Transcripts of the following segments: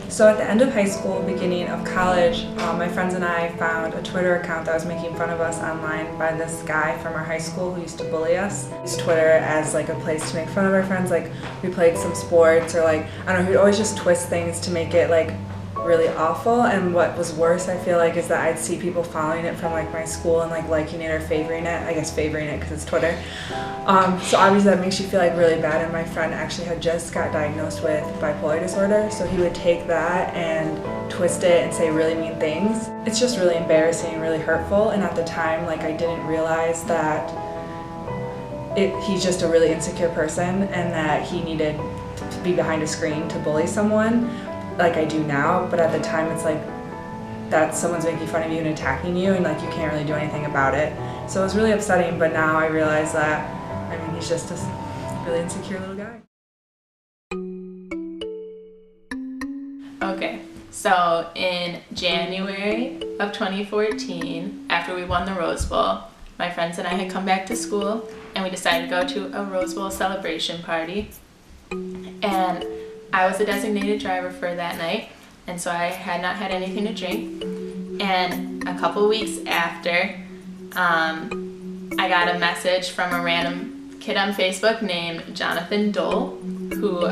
So at the end of high school, beginning of college, my friends and I found a Twitter account that was making fun of us online by this guy from our high school who used to bully us. We used Twitter as like a place to make fun of our friends, like we played some sports or like, I don't know, he'd always just twist things to make it like really awful. And what was worse, I feel like, is that I'd see people following it from like my school and like liking it or favoring it. I guess favoring it because it's Twitter. So obviously that makes you feel like really bad, and my friend actually had just got diagnosed with bipolar disorder, so he would take that and twist it and say really mean things. It's just really embarrassing and really hurtful, and at the time like I didn't realize that he's just a really insecure person and that he needed to be behind a screen to bully someone like I do now. But at the time it's like that someone's making fun of you and attacking you and like you can't really do anything about it. So it was really upsetting, but now I realize that, I mean, he's just a really insecure little guy. Okay, so in January of 2014, after we won the Rose Bowl, my friends and I had come back to school and we decided to go to a Rose Bowl celebration party. And I was the designated driver for that night, and so I had not had anything to drink. And a couple weeks after, I got a message from a random kid on Facebook named Jonathan Dole, who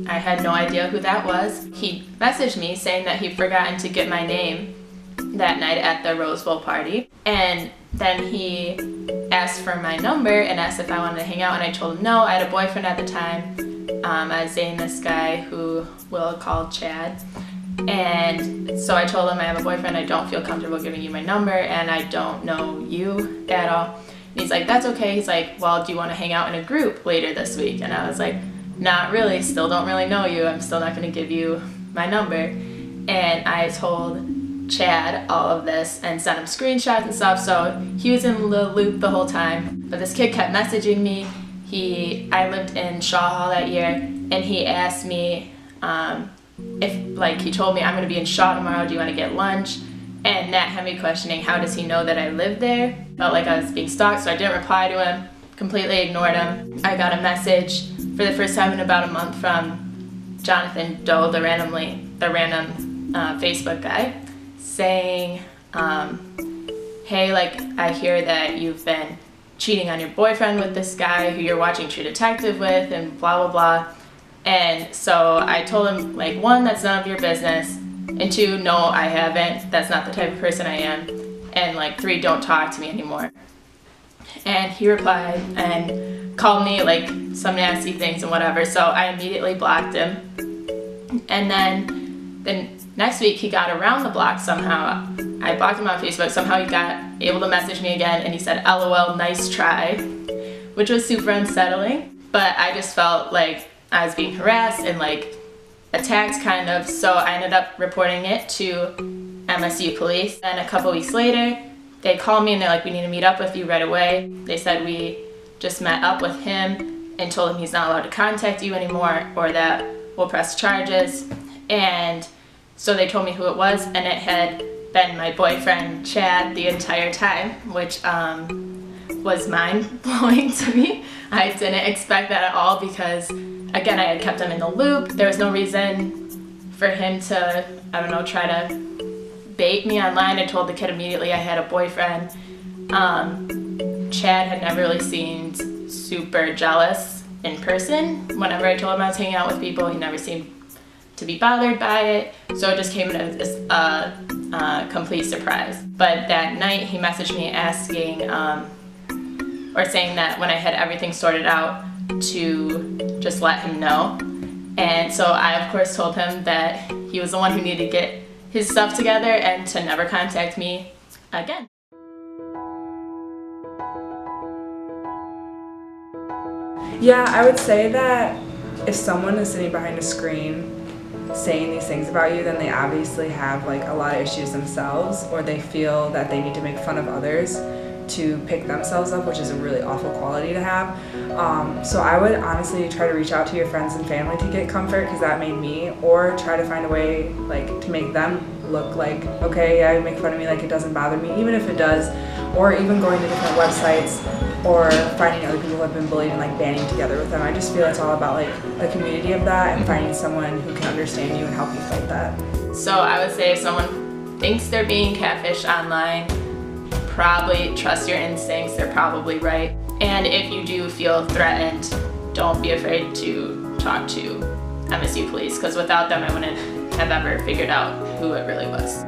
I had no idea who that was. He messaged me saying that he'd forgotten to get my name that night at the Rose Bowl party. And then he asked for my number and asked if I wanted to hang out, and I told him no. I had a boyfriend at the time. I was dating this guy who we'll call Chad. And so I told him I have a boyfriend, I don't feel comfortable giving you my number, and I don't know you at all. And he's like, that's okay. He's like, well, do you want to hang out in a group later this week? And I was like, not really, still don't really know you. I'm still not going to give you my number. And I told Chad all of this and sent him screenshots and stuff, so he was in the loop the whole time. But this kid kept messaging me. I lived in Shaw Hall that year, and he asked me if, like, he told me, I'm going to be in Shaw tomorrow, do you want to get lunch? And that had me questioning, how does he know that I lived there? Felt like I was being stalked, so I didn't reply to him, completely ignored him. I got a message for the first time in about a month from Jonathan Doe, the random Facebook guy, saying, hey, like, I hear that you've been cheating on your boyfriend with this guy who you're watching True Detective with, and blah, blah, blah. And so I told him, like, one, that's none of your business, and two, no, I haven't. That's not the type of person I am. And, like, three, don't talk to me anymore. And he replied and called me, like, some nasty things and whatever, so I immediately blocked him. And then the next week, he got around the block somehow. I blocked him on Facebook. Somehow he got able to message me again, and he said, LOL, nice try, which was super unsettling. But I just felt like I was being harassed and like attacked kind of, so I ended up reporting it to MSU police. And a couple weeks later, they called me and they're like, we need to meet up with you right away. They said we just met up with him and told him he's not allowed to contact you anymore or that we'll press charges. And so they told me who it was, and it had been my boyfriend Chad the entire time, which was mind-blowing to me. I didn't expect that at all because, again, I had kept him in the loop. There was no reason for him to, I don't know, try to bait me online. I told the kid immediately I had a boyfriend. Chad had never really seemed super jealous in person. Whenever I told him I was hanging out with people, he never seemed to be bothered by it. So it just came as a complete surprise. But that night he messaged me asking, or saying that when I had everything sorted out to just let him know. And so I of course told him that he was the one who needed to get his stuff together and to never contact me again. Yeah, I would say that if someone is sitting behind a screen saying these things about you, then they obviously have like a lot of issues themselves, or they feel that they need to make fun of others to pick themselves up, which is a really awful quality to have. So I would honestly try to reach out to your friends and family to get comfort, because that made me, or try to find a way like to make them look like, okay, yeah, make fun of me, like it doesn't bother me, even if it does, or even going to different websites or finding other people who have been bullied and like banding together with them. I just feel it's all about like the community of that and finding someone who can understand you and help you fight that. So I would say if someone thinks they're being catfished online, probably trust your instincts, they're probably right. And if you do feel threatened, don't be afraid to talk to MSU police, because without them I wouldn't have ever figured out who it really was.